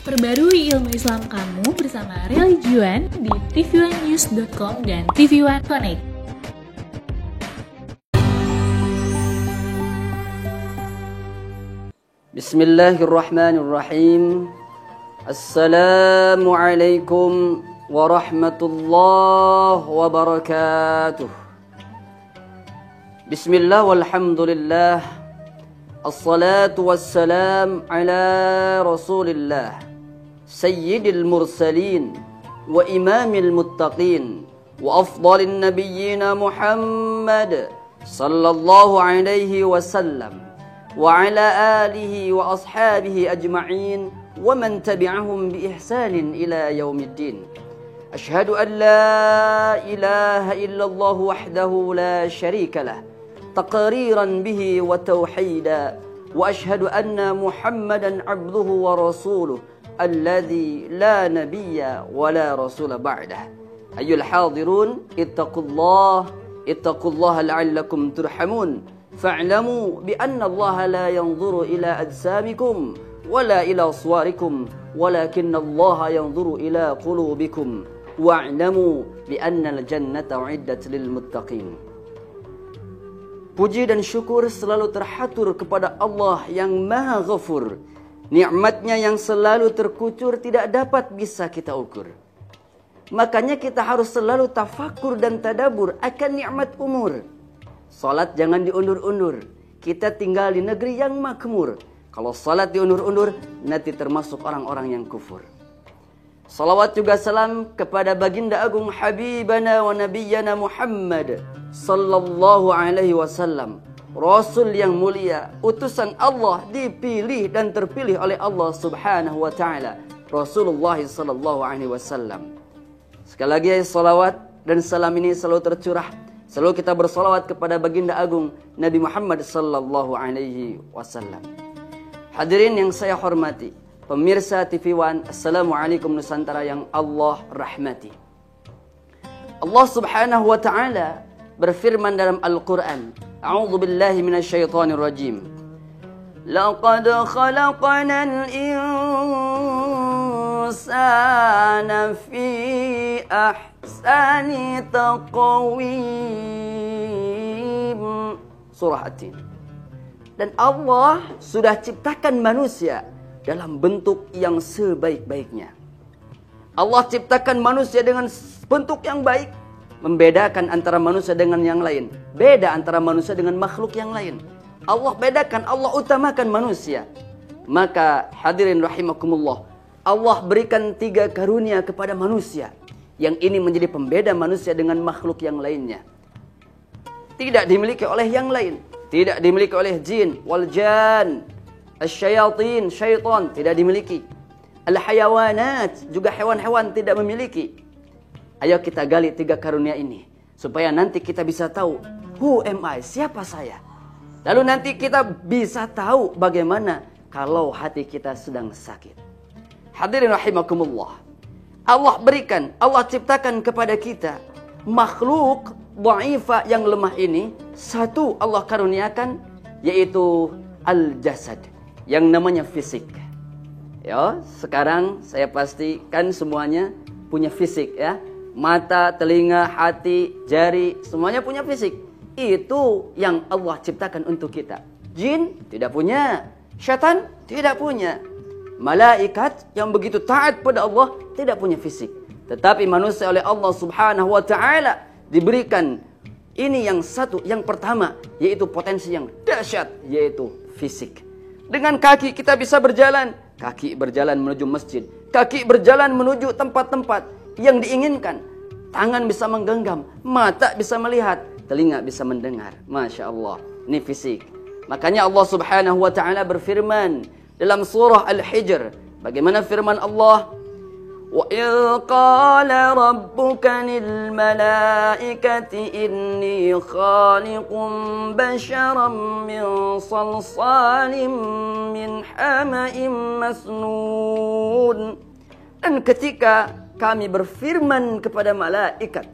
Perbarui ilmu Islam kamu bersama Religion di tv1news.com dan TV1 Connect. Bismillahirrahmanirrahim. Assalamualaikum warahmatullahi wabarakatuh. Bismillah walhamdulillah. Assalatu wassalam ala rasulillah Sayyidil mursalin wa imamil muttaqin wa afdalin nabiyyina Muhammad sallallahu alaihi wasallam wa ala alihi wa ashabihi ajma'in wa man tabi'ahum bi ihsanin ila yaumiddin. Ashhadu an la ilaha illallah wahdahu la syarika lah taqriran bihi wa tauhida wa ashhadu anna Muhammadan abduhu wa rasuluh alladhi la nabiyya wa la rasula ba'dah. Ayyuhal hadirun ittaqullaha la'allakum turhamun. Fa'lamu bi anna Allah la yanzuru ila ajsamikum wala ila suwarikum walakinna Allah yanzuru ila qulubikum wa'lamu bi anna al-jannata uiddat lil muttaqin. Puji dan syukur selalu terhatur kepada Allah yang Maha Ghafur. Nikmatnya yang selalu terkucur tidak dapat bisa kita ukur. Makanya kita harus selalu tafakur dan tadabur akan nikmat umur. Salat jangan diundur-undur. Kita tinggal di negeri yang makmur. Kalau salat diundur-undur, nanti termasuk orang-orang yang kufur. Salawat juga salam kepada baginda agung Habibana wa Nabiyyana Muhammad sallallahu alaihi wasallam. Rasul yang mulia, utusan Allah, dipilih dan terpilih oleh Allah subhanahu wa ta'ala. Rasulullah sallallahu alaihi wasallam. Sekali lagi salawat dan salam ini selalu tercurah, selalu kita bersalawat kepada baginda agung Nabi Muhammad sallallahu alaihi wasallam. Hadirin yang saya hormati, pemirsa TV One, Assalamualaikum Nusantara yang Allah rahmati. Allah subhanahu wa ta'ala berfirman dalam Al-Quran, A'udzu billahi minasyaitonir rajim. Laqad khalaqnal insana fi ahsani taqwim. Surah At-Tin. Dan Allah sudah ciptakan manusia dalam bentuk yang sebaik-baiknya. Allah ciptakan manusia dengan bentuk yang baik, membedakan antara manusia dengan yang lain, beda antara manusia dengan makhluk yang lain. Allah bedakan, Allah utamakan manusia. Maka hadirin rahimakumullah, Allah berikan 3 karunia kepada manusia, yang ini menjadi pembeda manusia dengan makhluk yang lainnya. Tidak dimiliki oleh yang lain, tidak dimiliki oleh jin, wal jan, asyayatin, syaitan, tidak dimiliki. Al-hayawanat, juga hewan-hewan tidak memiliki. Ayo kita gali 3 karunia ini, supaya nanti kita bisa tahu, who am I, siapa saya. Lalu nanti kita bisa tahu bagaimana kalau hati kita sedang sakit. Hadirin rahimakumullah, Allah berikan, Allah ciptakan kepada kita makhluk dhaifah yang lemah ini. Satu Allah karuniakan, yaitu al-jasad, yang namanya fisik. Ya, sekarang saya pastikan semuanya punya fisik ya. Mata, telinga, hati, jari, semuanya punya fisik. Itu yang Allah ciptakan untuk kita. Jin tidak punya, syaitan tidak punya, malaikat yang begitu taat pada Allah tidak punya fisik. Tetapi manusia oleh Allah subhanahu wa ta'ala diberikan ini yang satu, yang pertama, yaitu potensi yang dahsyat, yaitu fisik. Dengan kaki kita bisa berjalan, kaki berjalan menuju masjid, kaki berjalan menuju tempat-tempat yang diinginkan. Tangan bisa menggenggam, mata bisa melihat, telinga bisa mendengar. Masya Allah, ini fisik. Makanya Allah subhanahu wa ta'ala berfirman dalam surah Al-Hijr. Bagaimana firman Allah? وَإِذْ قَالَ رَبُّكَ لِلْمَلَائِكَةِ إِنِّي خَالِقٌ بَشَرًا مِنْ صَلْصَالٍ مِنْ حَمَإٍ مَسْنُونٍ. Dan ketika kami berfirman kepada malaikat,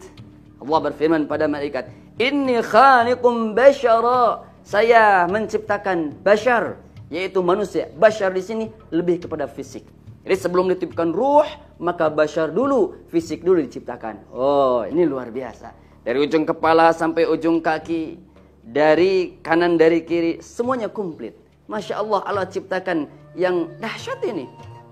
Allah berfirman pada malaikat, Inni khaliqum basyara, saya menciptakan bashar, yaitu manusia. Bashar di sini lebih kepada fisik. Jadi sebelum ditiupkan ruh, maka bashar dulu, fisik dulu diciptakan. Oh, ini luar biasa. Dari ujung kepala sampai ujung kaki, dari kanan dari kiri, semuanya komplit. Masya Allah, Allah ciptakan yang dahsyat ini.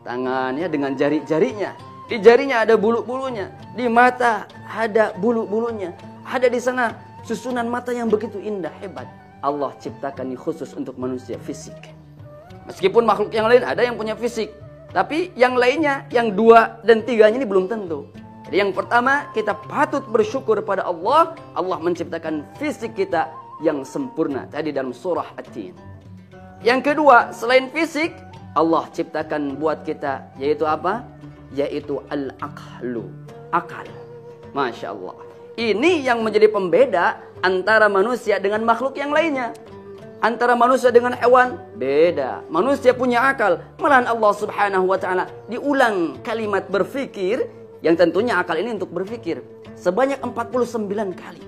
Tangannya dengan jari-jarinya. Di jarinya ada bulu-bulunya. Di mata ada bulu-bulunya. Ada di sana susunan mata yang begitu indah, hebat. Allah ciptakan ini khusus untuk manusia, fisik. Meskipun makhluk yang lain ada yang punya fisik. Tapi yang lainnya, yang 2 dan 3-nya ini belum tentu. Jadi yang pertama, kita patut bersyukur pada Allah. Allah menciptakan fisik kita yang sempurna. Tadi dalam surah At-Tin. Yang kedua, selain fisik, Allah ciptakan buat kita, yaitu apa? Yaitu al-aqlu, akal. Masya Allah. Ini yang menjadi pembeda antara manusia dengan makhluk yang lainnya. Antara manusia dengan hewan, beda. Manusia punya akal. Malahan Allah subhanahu wa ta'ala diulang kalimat berfikir, yang tentunya akal ini untuk berfikir, sebanyak 49 kali.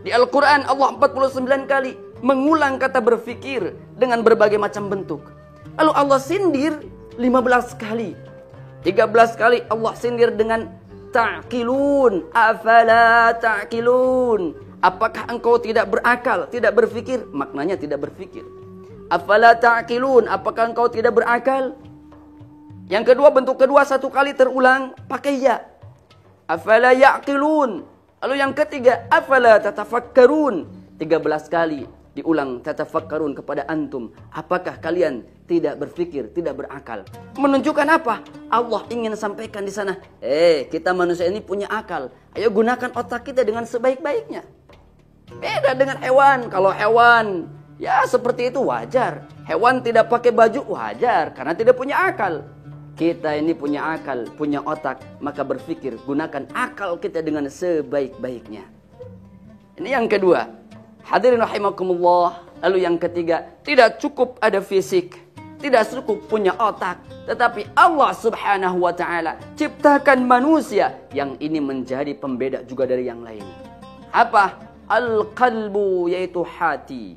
Di Al-Quran Allah 49 kali mengulang kata berfikir dengan berbagai macam bentuk. Lalu Allah sindir 15 kali. 13 kali Allah sindir dengan ta'qilun, afala ta'qilun. Apakah engkau tidak berakal, tidak berfikir? Maknanya tidak berfikir. Afala ta'qilun, apakah engkau tidak berakal? Yang kedua, bentuk kedua 1 kali terulang pakai ya. Afala ya'qilun. Lalu yang ketiga, afala tatafakkarun. 13 kali diulang tatafakkarun kepada antum. Apakah kalian tidak berfikir, tidak berakal? Menunjukkan apa? Allah ingin sampaikan di sana, kita manusia ini punya akal. Ayo gunakan otak kita dengan sebaik-baiknya. Beda dengan hewan. Kalau hewan, ya seperti itu wajar. Hewan tidak pakai baju wajar, karena tidak punya akal. Kita ini punya akal, punya otak, maka berfikir, gunakan akal kita dengan sebaik-baiknya. Ini yang kedua. Hadirin rahimakumullah. Lalu yang ketiga, tidak cukup ada fisik, tidak cukup punya otak, tetapi Allah subhanahu wa ta'ala ciptakan manusia yang ini menjadi pembeda juga dari yang lain. Apa? Al-qalbu, yaitu hati.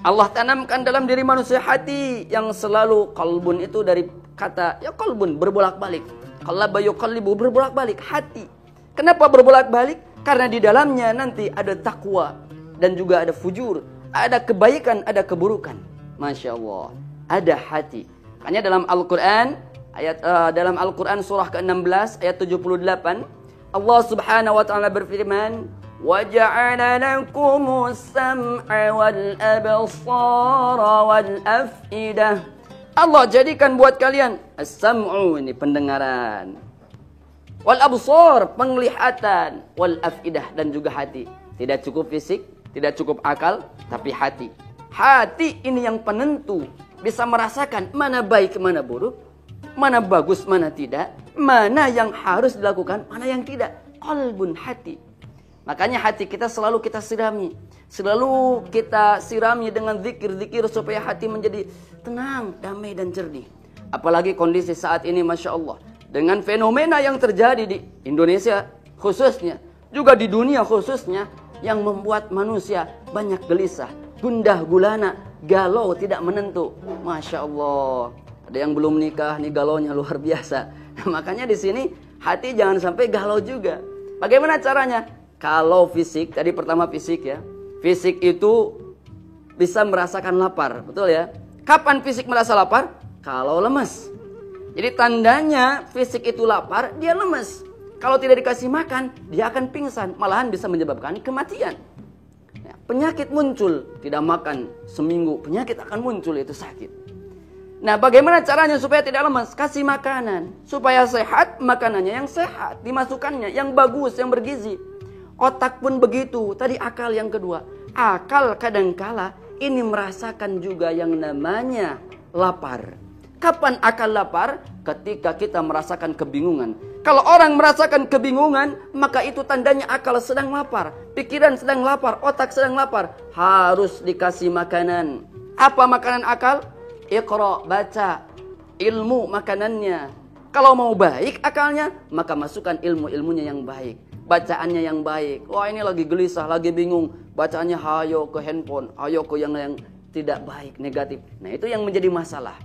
Allah tanamkan dalam diri manusia hati yang selalu, qalbun itu dari kata ya qalbun, berbolak-balik. Qallaba yuqallibu, berbolak-balik, hati. Kenapa berbolak-balik? Karena di dalamnya nanti ada takwa dan juga ada fujur, ada kebaikan, ada keburukan. Masya Allah, ada hati. Makanya dalam Al-Quran, dalam Al-Quran surah ke-16 ayat 78, Allah subhanahu wa ta'ala berfirman, وَجَعَلَ لَكُمُ السَّمْعَ وَالْأَبْصَارَ وَالْأَفْئِدَةَ. Allah jadikan buat kalian as-sam'u, ini pendengaran, wal absar, penglihatan, wal afidah, dan juga hati. Tidak cukup fisik, tidak cukup akal, tapi hati. Hati ini yang penentu, bisa merasakan mana baik, mana buruk, mana bagus, mana tidak, mana yang harus dilakukan, mana yang tidak. Qalbun, hati. Makanya hati kita selalu kita sirami. Selalu kita sirami dengan zikir-zikir supaya hati menjadi tenang, damai, dan jernih. Apalagi kondisi saat ini, Masya Allah. Dengan fenomena yang terjadi di Indonesia khususnya, juga di dunia khususnya, yang membuat manusia banyak gelisah, gundah gulana, galau, tidak menentu. Masya Allah. Ada yang belum nikah, nih galaunya luar biasa. Nah, makanya di sini hati jangan sampai galau juga. Bagaimana caranya? Kalau fisik, tadi pertama fisik ya. Fisik itu bisa merasakan lapar, betul ya? Kapan fisik merasa lapar? Kalau lemas. Jadi tandanya fisik itu lapar, dia lemas. Kalau tidak dikasih makan, dia akan pingsan. Malahan bisa menyebabkan kematian. Ya, penyakit muncul, tidak makan seminggu, penyakit akan muncul, itu sakit. Nah, bagaimana caranya supaya tidak lemas? Kasih makanan. Supaya sehat, makanannya yang sehat. Dimasukkannya, yang bagus, yang bergizi. Otak pun begitu. Tadi akal yang kedua. Akal kadangkala ini merasakan juga yang namanya lapar. Kapan akal lapar? Ketika kita merasakan kebingungan. Kalau orang merasakan kebingungan, maka itu tandanya akal sedang lapar. Pikiran sedang lapar, otak sedang lapar. Harus dikasih makanan. Apa makanan akal? Iqra, baca. Ilmu makanannya. Kalau mau baik akalnya, maka masukkan ilmu-ilmunya yang baik. Bacaannya yang baik. Wah, ini lagi gelisah, lagi bingung. Bacaannya hayo ke handphone, hayo ke yang tidak baik, negatif. Nah, itu yang menjadi masalah.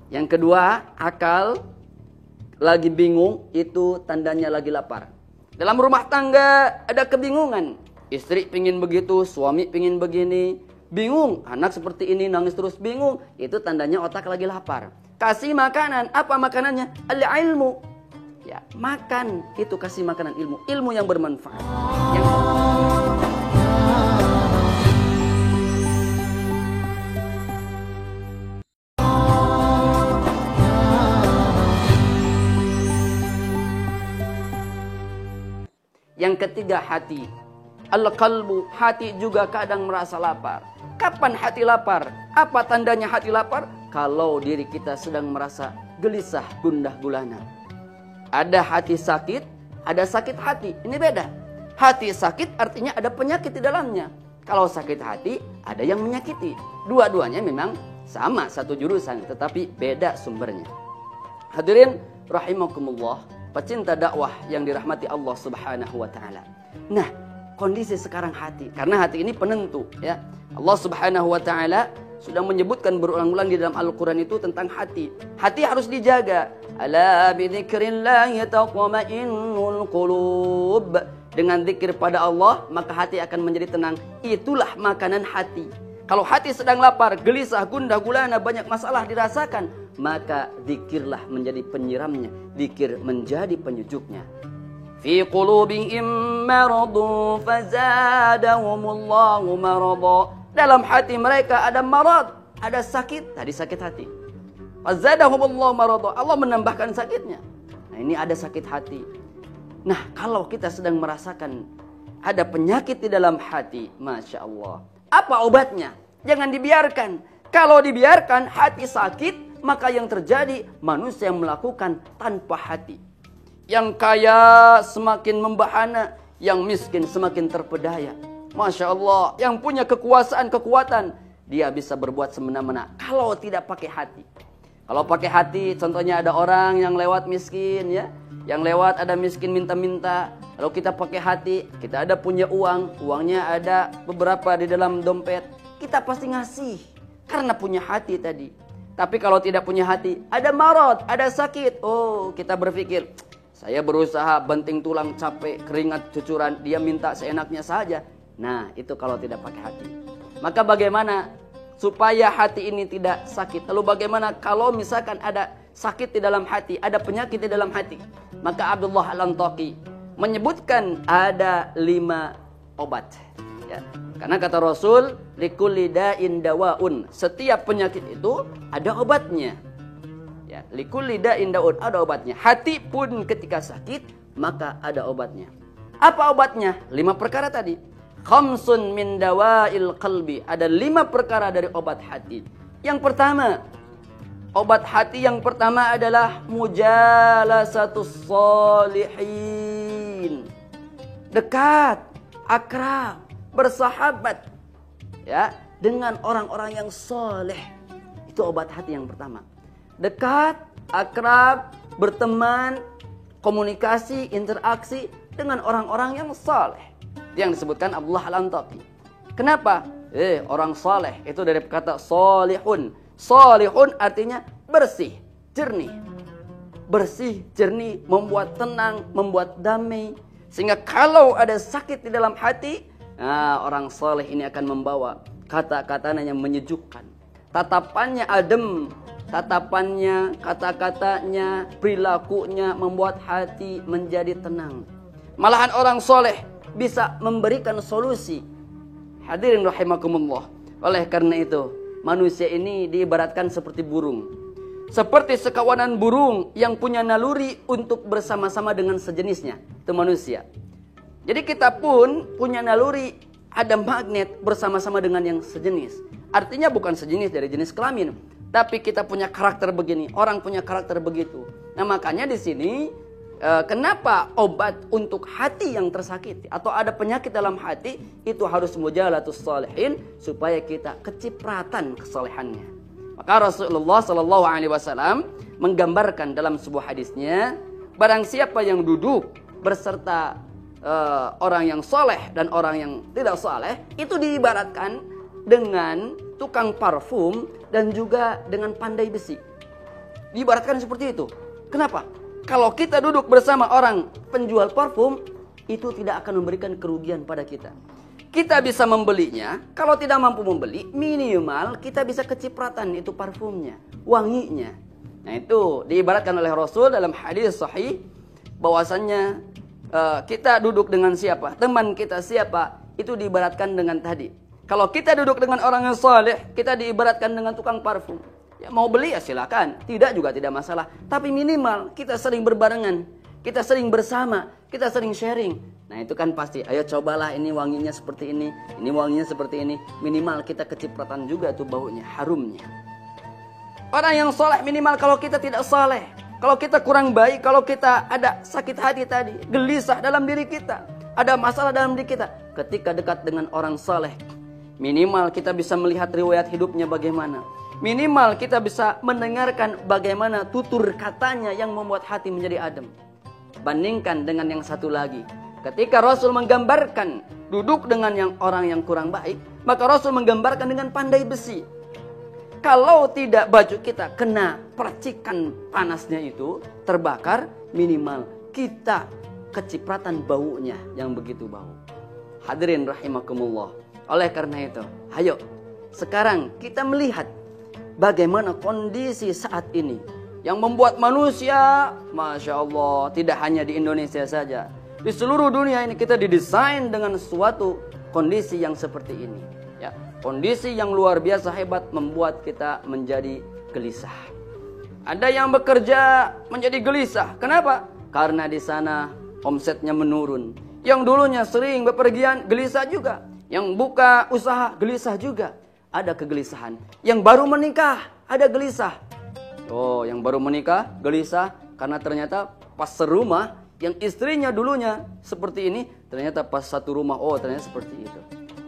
Yang kedua, akal. lagi bingung, itu tandanya lagi lapar. Dalam rumah tangga ada kebingungan. Istri pingin begitu, suami pingin begini. Bingung, anak seperti ini nangis terus bingung. Itu tandanya otak lagi lapar. Kasih makanan, apa makanannya? Al-ilmu. Ya, makan itu kasih makanan ilmu. Ilmu yang bermanfaat. Yang ketiga hati. Al-qalbu, hati juga kadang merasa lapar. Kapan hati lapar? Apa tandanya hati lapar? Kalau diri kita sedang merasa gelisah, gundah gulana. Ada hati sakit, ada sakit hati. Ini beda. Hati sakit artinya ada penyakit di dalamnya. Kalau sakit hati, ada yang menyakiti. Dua-duanya memang sama, satu jurusan, tetapi beda sumbernya. Hadirin rahimakumullah, pecinta dakwah yang dirahmati Allah Subhanahu wa taala. Nah, kondisi sekarang hati, karena hati ini penentu, ya. Allah Subhanahu wa taala sudah menyebutkan berulang-ulang di dalam Al-Qur'an itu tentang hati. Hati harus dijaga. Ala bi dzikrillah tatma'innul qulub. Dengan zikir pada Allah, maka hati akan menjadi tenang. Itulah makanan hati. Kalau hati sedang lapar, gelisah, gundah gulana, banyak masalah dirasakan, maka zikirlah menjadi penyiramnya. Zikir menjadi penyejuknya. Fi qulubihim maradun fazadahumullahu marada. Dalam hati mereka ada marad, ada sakit, tadi sakit hati. Fazadahumullahu marada. Allah menambahkan sakitnya. Nah, ini ada sakit hati. Nah, kalau kita sedang merasakan ada penyakit di dalam hati, Masya Allah. Apa obatnya? Jangan dibiarkan. Kalau dibiarkan hati sakit, maka yang terjadi manusia yang melakukan tanpa hati. Yang kaya semakin membahana, yang miskin semakin terpedaya. Masya Allah, yang punya kekuasaan, kekuatan, dia bisa berbuat semena-mena kalau tidak pakai hati. Kalau pakai hati, contohnya ada orang yang lewat miskin, ya, yang lewat ada miskin minta-minta. Kalau kita pakai hati, kita ada punya uang, uangnya ada beberapa di dalam dompet, kita pasti ngasih karena punya hati tadi. Tapi kalau tidak punya hati, ada marad, ada sakit. Oh, kita berpikir, saya berusaha banting tulang, capek, keringat, cucuran, dia minta seenaknya saja. Nah, itu kalau tidak pakai hati. Maka bagaimana supaya hati ini tidak sakit? Lalu bagaimana kalau misalkan ada sakit di dalam hati, ada penyakit di dalam hati? Maka Abdullah Al-Antaqi menyebutkan ada 5 obat. Ya. Karena kata Rasul, likulli da'in dawaun. Setiap penyakit itu ada obatnya. Ya, likulli da'in dawaun, ada obatnya. Hati pun ketika sakit, maka ada obatnya. Apa obatnya? 5 perkara tadi. Khamsun min dawa'il qalbi. Ada 5 perkara dari obat hati. Yang pertama, obat hati yang pertama adalah mujalasatus sholihin. Dekat, akrab, bersahabat, ya, dengan orang-orang yang soleh. Itu obat hati yang pertama. Dekat, akrab, berteman, komunikasi, interaksi dengan orang-orang yang soleh. Yang disebutkan Abdullah Al-Antaqi. Kenapa? Orang soleh itu dari kata solihun. Solihun artinya bersih, jernih. Bersih, jernih, membuat tenang, membuat damai. Sehingga kalau ada sakit di dalam hati, nah, orang soleh ini akan membawa kata-katanya yang menyejukkan. Tatapannya adem, tatapannya, kata-katanya, perilakunya membuat hati menjadi tenang. Malahan orang soleh bisa memberikan solusi. Hadirin rahimakumullah. Oleh karena itu, manusia ini diibaratkan seperti burung. Seperti sekawanan burung yang punya naluri untuk bersama-sama dengan sejenisnya. Itu manusia. Jadi kita pun punya naluri, ada magnet bersama-sama dengan yang sejenis. Artinya bukan sejenis dari jenis kelamin, tapi kita punya karakter begini, orang punya karakter begitu. Nah, makanya di sini kenapa obat untuk hati yang tersakiti atau ada penyakit dalam hati itu harus mujalatus sholihin supaya kita kecipratan kesolehannya. Maka Rasulullah SAW menggambarkan dalam sebuah hadisnya, barang siapa yang duduk berserta orang yang soleh dan orang yang tidak soleh, itu diibaratkan dengan tukang parfum dan juga dengan pandai besi. Diibaratkan seperti itu. Kenapa? Kalau kita duduk bersama orang penjual parfum, itu tidak akan memberikan kerugian pada kita. Kita bisa membelinya, kalau tidak mampu membeli, minimal kita bisa kecipratan itu parfumnya, wanginya. Nah itu diibaratkan oleh Rasul dalam hadis sahih, bahwasannya kita duduk dengan siapa, teman kita siapa, itu diibaratkan dengan tadi. Kalau kita duduk dengan orang yang saleh, kita diibaratkan dengan tukang parfum. Ya, mau beli ya silakan, tidak juga tidak masalah. Tapi minimal kita sering berbarengan, kita sering bersama, kita sering sharing. Nah itu kan pasti, ayo cobalah ini wanginya seperti ini wanginya seperti ini. Minimal kita kecipratan juga tuh baunya, harumnya. Orang yang soleh minimal kalau kita tidak soleh, kalau kita kurang baik, kalau kita ada sakit hati tadi, gelisah dalam diri kita, ada masalah dalam diri kita, ketika dekat dengan orang soleh, minimal kita bisa melihat riwayat hidupnya bagaimana. Minimal kita bisa mendengarkan bagaimana tutur katanya yang membuat hati menjadi adem. Bandingkan dengan yang satu lagi. Ketika Rasul menggambarkan duduk dengan orang yang kurang baik, maka Rasul menggambarkan dengan pandai besi. Kalau tidak baju kita kena percikan panasnya itu, terbakar, minimal kita kecipratan baunya yang begitu bau. Hadirin rahimakumullah. Oleh karena itu, ayo sekarang kita melihat bagaimana kondisi saat ini yang membuat manusia, Masya Allah, tidak hanya di Indonesia saja, di seluruh dunia ini kita didesain dengan suatu kondisi yang seperti ini. Ya, kondisi yang luar biasa hebat membuat kita menjadi gelisah. Ada yang bekerja menjadi gelisah. Kenapa? Karena di sana omsetnya menurun. Yang dulunya sering bepergian gelisah juga. Yang buka usaha gelisah juga. Ada kegelisahan. Yang baru menikah ada gelisah. Oh, yang baru menikah gelisah karena ternyata pas serumah yang istrinya dulunya seperti ini, ternyata pas satu rumah, oh ternyata seperti itu.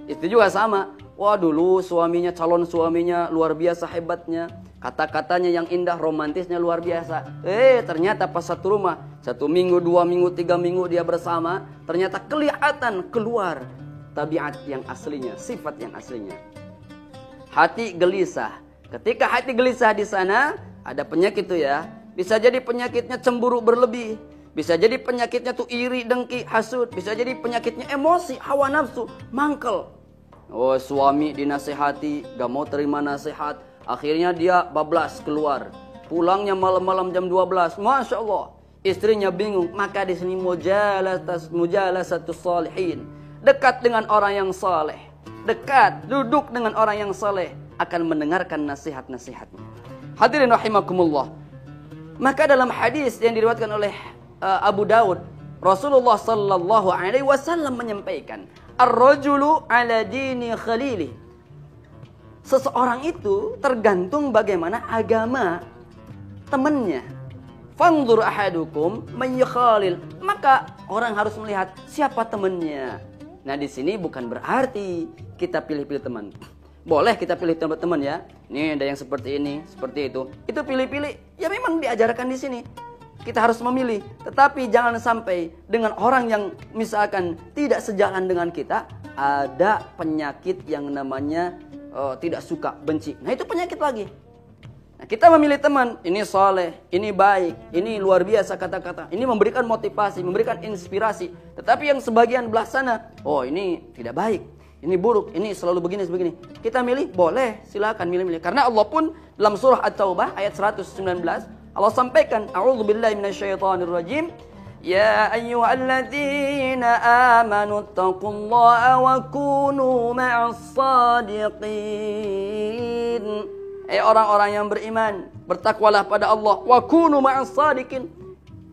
Itu juga sama. Wah dulu suaminya, calon suaminya luar biasa hebatnya. Kata-katanya yang indah, romantisnya luar biasa. Ternyata pas satu rumah, 1 minggu, 2 minggu, 3 minggu dia bersama, ternyata kelihatan keluar tabiat yang aslinya, sifat yang aslinya. Hati gelisah. Ketika hati gelisah di sana, ada penyakit tuh ya. Bisa jadi penyakitnya cemburu berlebih. Bisa jadi penyakitnya tuh iri, dengki, hasud. Bisa jadi penyakitnya emosi, hawa nafsu, mangkel. Oh, suami dinasehati, gak mau terima nasihat. Akhirnya dia bablas keluar. Pulangnya malam-malam jam 12. Masya Allah. Istrinya bingung. Maka di sini mujalasatus salihin. Dekat dengan orang yang saleh. Dekat, duduk dengan orang yang saleh. Akan mendengarkan nasihat-nasihatnya. Hadirin rahimakumullah. Maka dalam hadis yang diriwayatkan oleh Abu Daud, Rasulullah sallallahu alaihi wasallam menyampaikan, ar-rajulu ala dini khalili. Seseorang itu tergantung bagaimana agama temannya. Fanzur ahadukum man yakhalil. Maka orang harus melihat siapa temannya. Nah, di sini bukan berarti kita pilih-pilih teman. Boleh kita pilih teman-teman ya. Ini ada yang seperti ini, seperti itu. Itu pilih-pilih. Ya memang diajarkan di sini. Kita harus memilih, tetapi jangan sampai dengan orang yang misalkan tidak sejalan dengan kita, ada penyakit yang namanya tidak suka, benci. Nah itu penyakit lagi. Nah, kita memilih teman, ini soleh, ini baik, ini luar biasa kata-kata, ini memberikan motivasi, memberikan inspirasi. Tetapi yang sebagian belah sana, oh ini tidak baik, ini buruk, ini selalu begini, begini. Kita milih, boleh, silakan milih-milih. Karena Allah pun dalam surah At-Taubah ayat 119, Allah sampaikan, a'udzubillahi minasyaitonirrajim, ya ayyuhalladzina amanu taqullaha wa kunu ma'as sadiqin. Orang-orang yang beriman, bertakwalah pada Allah, wa kunu ma'as sadiqin.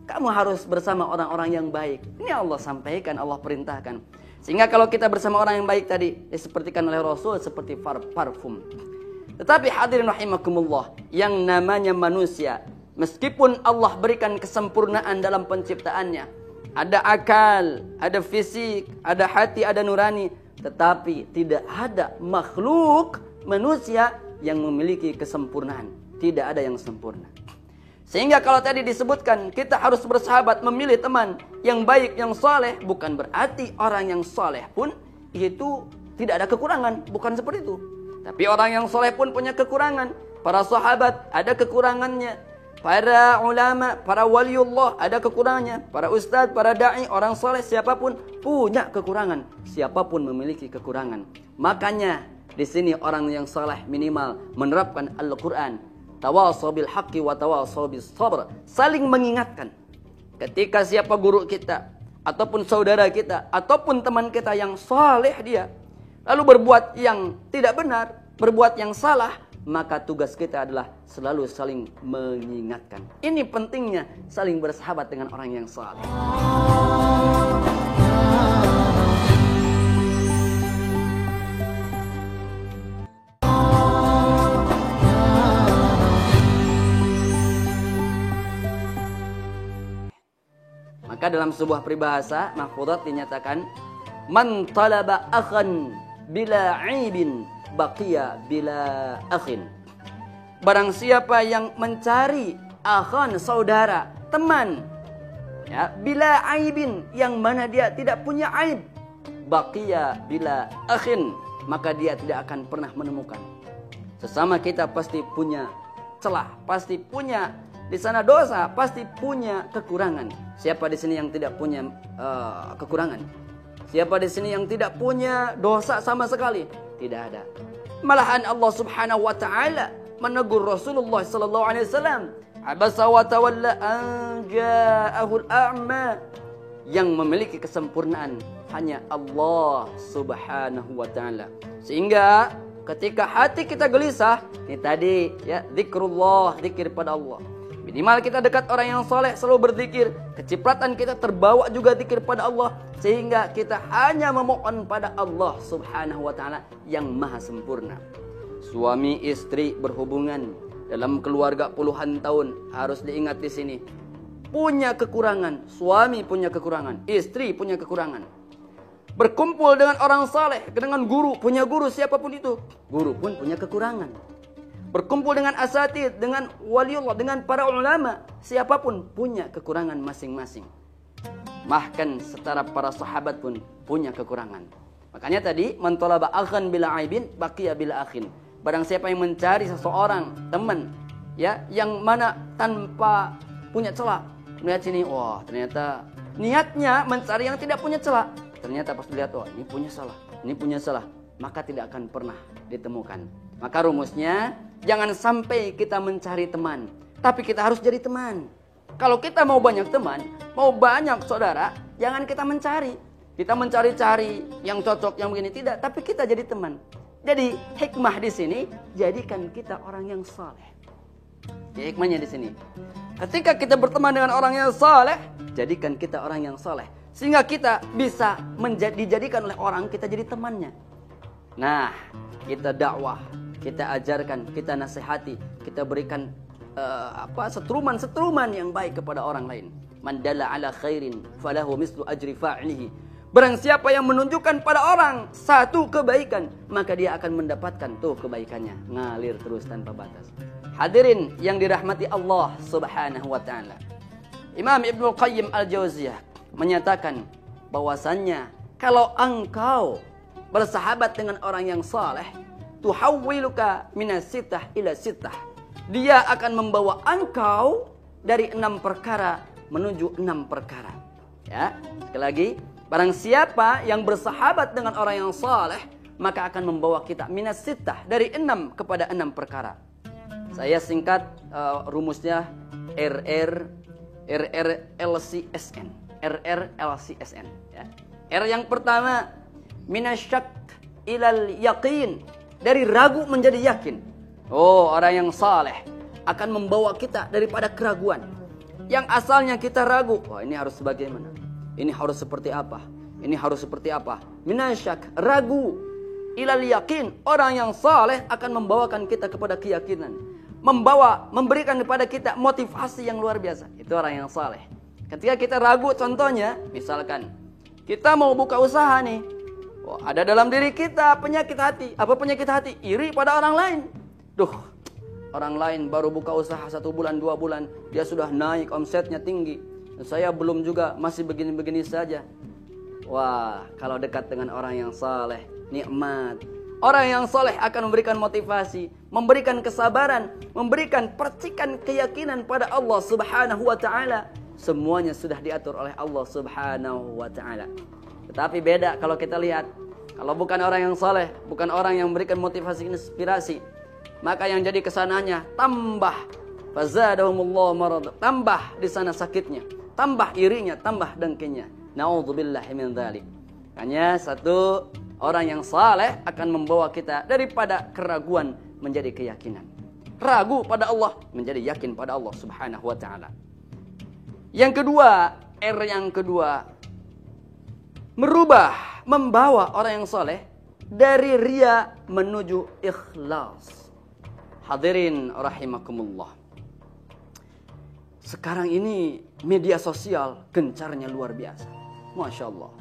Kamu harus bersama orang-orang yang baik. Ini Allah sampaikan, Allah perintahkan. Sehingga kalau kita bersama orang yang baik tadi, disepertikan oleh Rasul seperti parfum. Tetapi hadirin rahimakumullah, yang namanya manusia, meskipun Allah berikan kesempurnaan dalam penciptaannya, ada akal, ada fisik, ada hati, ada nurani, tetapi tidak ada makhluk manusia yang memiliki kesempurnaan. Tidak ada yang sempurna. Sehingga kalau tadi disebutkan kita harus bersahabat, memilih teman yang baik, yang saleh, bukan berarti orang yang saleh pun itu tidak ada kekurangan, bukan seperti itu. Tapi orang yang saleh pun punya kekurangan. Para sahabat ada kekurangannya. para ulama, para waliullah ada kekurangannya. Para ustadz, para da'i, orang soleh, siapapun punya kekurangan. Siapapun memiliki kekurangan. Makanya di sini orang yang soleh minimal menerapkan Al-Quran. Tawasaw bil haqqi wa tawasaw bis sabr. Saling mengingatkan. Ketika siapa guru kita, ataupun saudara kita, ataupun teman kita yang soleh dia, lalu berbuat yang tidak benar, berbuat yang salah, maka tugas kita adalah selalu saling mengingatkan. Ini pentingnya saling bersahabat dengan orang yang saleh. Maka dalam sebuah peribahasa mahfudzat dinyatakan, man talaba akhan bila aibin baqiya bila akhin. Barang siapa yang mencari akhan, saudara, teman, ya, bila aibin, yang mana dia tidak punya aib, baqiya bila akhin, maka dia tidak akan pernah menemukan. Sesama kita pasti punya celah, pasti punya di sana dosa, pasti punya kekurangan. Siapa di sini yang tidak punya kekurangan? Siapa di sini yang tidak punya dosa sama sekali? Tidak ada. Malahan Allah Subhanahu wa taala menegur Rasulullah sallallahu alaihi wasallam, abasa wa tawalla an ja'ahul a'ma. Yang memiliki kesempurnaan hanya Allah Subhanahu wa taala. Sehingga ketika hati kita gelisah, ini tadi ya, zikrullah, zikir pada Allah. Minimal kita dekat orang yang soleh, selalu berzikir. Kecipratan kita terbawa juga zikir pada Allah. Sehingga kita hanya memohon pada Allah Subhanahu wa ta'ala yang maha sempurna. Suami istri berhubungan dalam keluarga puluhan tahun, harus diingat di sini. Punya kekurangan, suami punya kekurangan, istri punya kekurangan. Berkumpul dengan orang saleh, dengan guru, punya guru siapapun itu, guru pun punya kekurangan. Berkumpul dengan asatid, dengan waliullah, dengan para ulama, siapapun punya kekurangan masing-masing. Bahkan setara para sahabat pun punya kekurangan. Makanya tadi, man talaba akhan bila aibin baqiya bila akhin. Barang siapa yang mencari seseorang teman, ya, yang mana tanpa punya celah, melihat sini, wah, ternyata niatnya mencari yang tidak punya celah. Ternyata pas dilihat, wah, ini punya salah, ini punya salah, maka tidak akan pernah ditemukan. Maka rumusnya, jangan sampai kita mencari teman, tapi kita harus jadi teman. Kalau kita mau banyak teman, mau banyak saudara, jangan kita mencari. Kita mencari-cari yang cocok, yang begini, tidak. Tapi kita jadi teman. Jadi hikmah di sini, jadikan kita orang yang saleh. Ya, hikmahnya di sini. Ketika kita berteman dengan orang yang saleh, jadikan kita orang yang saleh. Sehingga kita bisa dijadikan oleh orang, kita jadi temannya. Nah, kita dakwah, kita ajarkan, kita nasihati, kita berikan setruman yang baik kepada orang lain. Man dalla ala khairin falahu mislu ajri fa'ilihi. Barang siapa yang menunjukkan pada orang satu kebaikan, maka dia akan mendapatkan tuh kebaikannya, ngalir terus tanpa batas. Hadirin yang dirahmati Allah Subhanahu wa taala. Imam Ibnu Qayyim Al-Jauziyah menyatakan bahwasannya kalau engkau bersahabat dengan orang yang saleh, tuhawwiluka minas sittah ila sittah. Dia akan membawa engkau dari 6 perkara menuju 6 perkara. Ya, sekali lagi, barang siapa yang bersahabat dengan orang yang saleh, maka akan membawa kita minas sittah, dari 6 kepada 6 perkara. Saya singkat rumusnya RRLCSN. RRLCSN, ya. R yang pertama, minasyak ilal yaqin, dari ragu menjadi yakin. Oh, orang yang saleh akan membawa kita daripada keraguan. Yang asalnya kita ragu, wah, ini harus bagaimana? Ini harus seperti apa? Ini harus seperti apa? Minasyak, ragu, ilal yaqin, orang yang saleh akan membawakan kita kepada keyakinan. Memberikan kepada kita motivasi yang luar biasa. Itu orang yang saleh. Ketika kita ragu, contohnya, misalkan kita mau buka usaha nih, oh, ada dalam diri kita penyakit hati. Apa penyakit hati? Iri pada orang lain. Duh, orang lain baru buka usaha 1 bulan, 2 bulan, dia sudah naik, omsetnya tinggi. Saya belum juga, masih begini-begini saja. Wah, kalau dekat dengan orang yang saleh, nikmat. Orang yang saleh akan memberikan motivasi, memberikan kesabaran, memberikan percikan keyakinan pada Allah Subhanahu wa taala. Semuanya sudah diatur oleh Allah Subhanahu wa taala. Tetapi beda kalau kita lihat, kalau bukan orang yang saleh, bukan orang yang memberikan motivasi inspirasi, maka yang jadi kesananya tambah fazadahumullahu marad, tambah di sana sakitnya, tambah irinya, tambah dengkinya. Nauzubillahi min dzalik. Hanya satu orang yang saleh akan membawa kita daripada keraguan menjadi keyakinan. Ragu pada Allah menjadi yakin pada Allah Subhanahu wa taala. Yang kedua, R yang kedua, merubah, membawa orang yang saleh dari riya menuju ikhlas. Hadirin rahimakumullah. Sekarang ini media sosial gencarnya luar biasa. Masya Allah.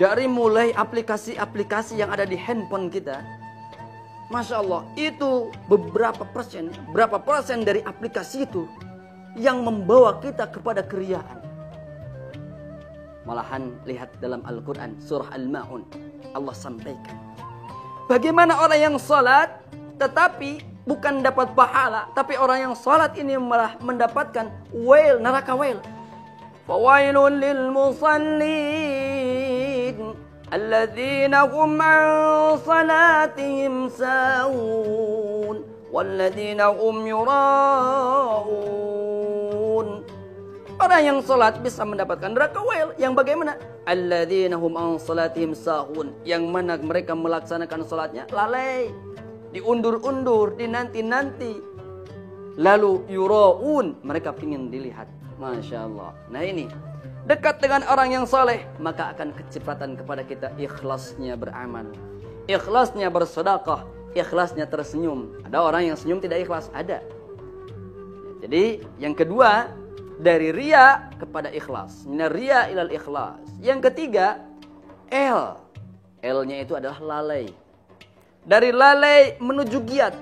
Dari mulai aplikasi-aplikasi yang ada di handphone kita, Masya Allah, itu berapa persen dari aplikasi itu yang membawa kita kepada keriaan. Malahan lihat dalam Al-Quran, surah Al-Ma'un, Allah sampaikan bagaimana orang yang salat tetapi bukan dapat pahala, tapi orang yang salat ini malah mendapatkan wail, neraka wail. Fawailun lil musallin alladzina hum an salatihim sahun walladzina hum yura'un. Orang yang salat bisa mendapatkan neraka wail. Yang bagaimana? Alladzina hum an salatihim sahun, yang mana mereka melaksanakan salatnya lalai, diundur-undur, dinanti-nanti. Lalu yura'un, mereka ingin dilihat. Masya Allah. Nah ini, dekat dengan orang yang saleh, maka akan kecepatan kepada kita ikhlasnya beramal, ikhlasnya bersedekah, ikhlasnya tersenyum. Ada orang yang senyum tidak ikhlas, ada. Jadi yang kedua, dari riya kepada ikhlas. Minar riya ilal ikhlas. Yang ketiga, L. L-nya itu adalah lalai. Dari lalai menuju giat.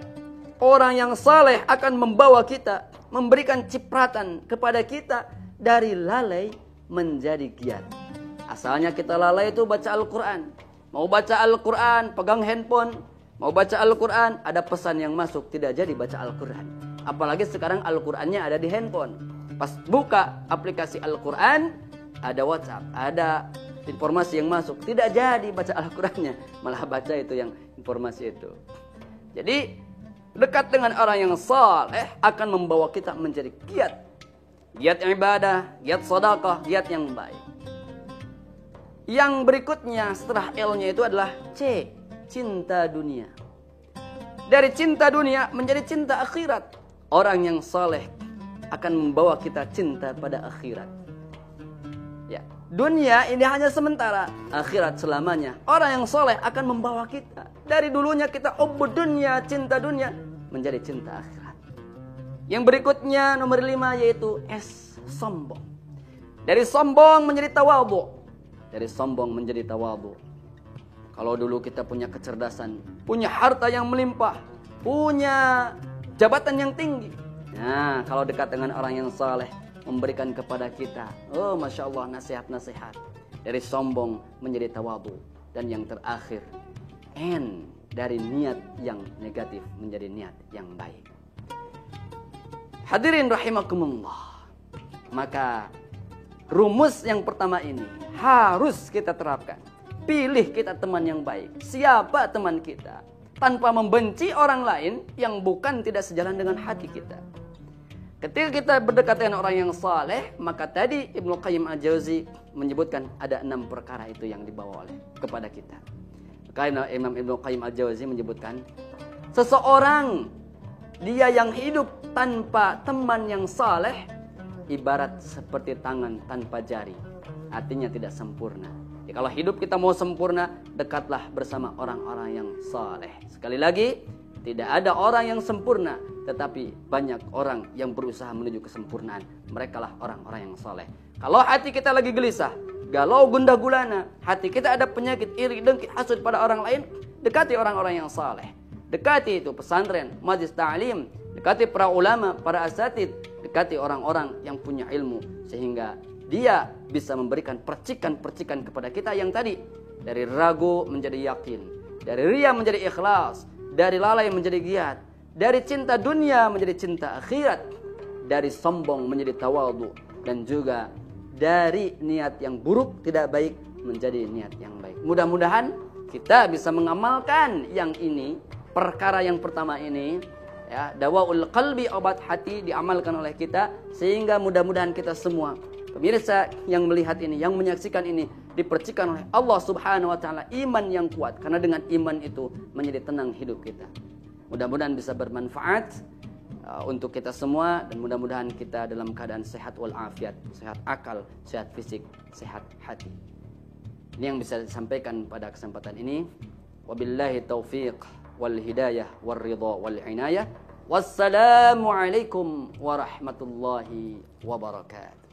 Orang yang saleh akan membawa kita, memberikan cipratan kepada kita dari lalai menjadi giat. Asalnya kita lalai itu baca Al-Quran. Mau baca Al-Quran, pegang handphone. Mau baca Al-Quran, ada pesan yang masuk, tidak jadi baca Al-Quran. Apalagi sekarang Al-Qurannya ada di handphone. Pas buka aplikasi Al-Quran, ada WhatsApp, ada informasi yang masuk. Tidak jadi baca Al-Qurannya, malah baca itu yang informasi itu. Jadi dekat dengan orang yang saleh akan membawa kita menjadi giat. Giat ibadah, giat sedekah, giat yang baik. Yang berikutnya setelah L-nya itu adalah C, cinta dunia. Dari cinta dunia menjadi cinta akhirat. Orang yang saleh akan membawa kita cinta pada akhirat. Ya, dunia ini hanya sementara, akhirat selamanya. Orang yang soleh akan membawa kita dari dulunya kita dunia, cinta dunia, menjadi cinta akhirat. Yang berikutnya nomor 5 yaitu S, sombong. Dari sombong menjadi tawadhu. Dari sombong menjadi tawadhu. Kalau dulu kita punya kecerdasan, punya harta yang melimpah, punya jabatan yang tinggi. Nah, kalau dekat dengan orang yang saleh memberikan kepada kita, oh Masya Allah, nasihat-nasihat. Dari sombong menjadi tawadhu. Dan yang terakhir, N, dari niat yang negatif menjadi niat yang baik. Hadirin rahimakumullah. Maka rumus yang pertama ini harus kita terapkan. Pilih kita teman yang baik. Siapa teman kita? Tanpa membenci orang lain yang bukan tidak sejalan dengan hati kita. Ketika kita berdekat dengan orang yang saleh, maka tadi Ibnu Qayyim Al-Jauzi menyebutkan ada 6 perkara itu yang dibawa oleh kepada kita. Karena Imam Ibnu Qayyim Al-Jauzi menyebutkan, seseorang dia yang hidup tanpa teman yang saleh ibarat seperti tangan tanpa jari. Artinya tidak sempurna. Ya, kalau hidup kita mau sempurna, dekatlah bersama orang-orang yang saleh. Sekali lagi, tidak ada orang yang sempurna, tetapi banyak orang yang berusaha menuju kesempurnaan. Merekalah orang-orang yang saleh. Kalau hati kita lagi gelisah, galau, gundah gulana, hati kita ada penyakit iri, dengki, hasud pada orang lain, dekati orang-orang yang saleh. Dekati itu pesantren, majlis ta'lim, dekati para ulama, para asatid, dekati orang-orang yang punya ilmu, sehingga dia bisa memberikan percikan-percikan kepada kita yang tadi, dari ragu menjadi yakin, dari riya menjadi ikhlas, dari lalai menjadi giat, dari cinta dunia menjadi cinta akhirat, dari sombong menjadi tawadhu, dan juga dari niat yang buruk tidak baik menjadi niat yang baik. Mudah-mudahan kita bisa mengamalkan yang ini, perkara yang pertama ini, ya, dawaul qalbi, obat hati, diamalkan oleh kita, sehingga mudah-mudahan kita semua pemirsa yang melihat ini, yang menyaksikan ini, dipercikan oleh Allah Subhanahu wa taala iman yang kuat, karena dengan iman itu menjadi tenang hidup kita. Mudah-mudahan bisa bermanfaat untuk kita semua, dan mudah-mudahan kita dalam keadaan sehat walafiat, sehat akal, sehat fisik, sehat hati. Ini yang bisa disampaikan pada kesempatan ini. Wabillahi taufiq wal hidayah wal ridha wal inayah. Wassalamu alaikum warahmatullahi wabarakatuh.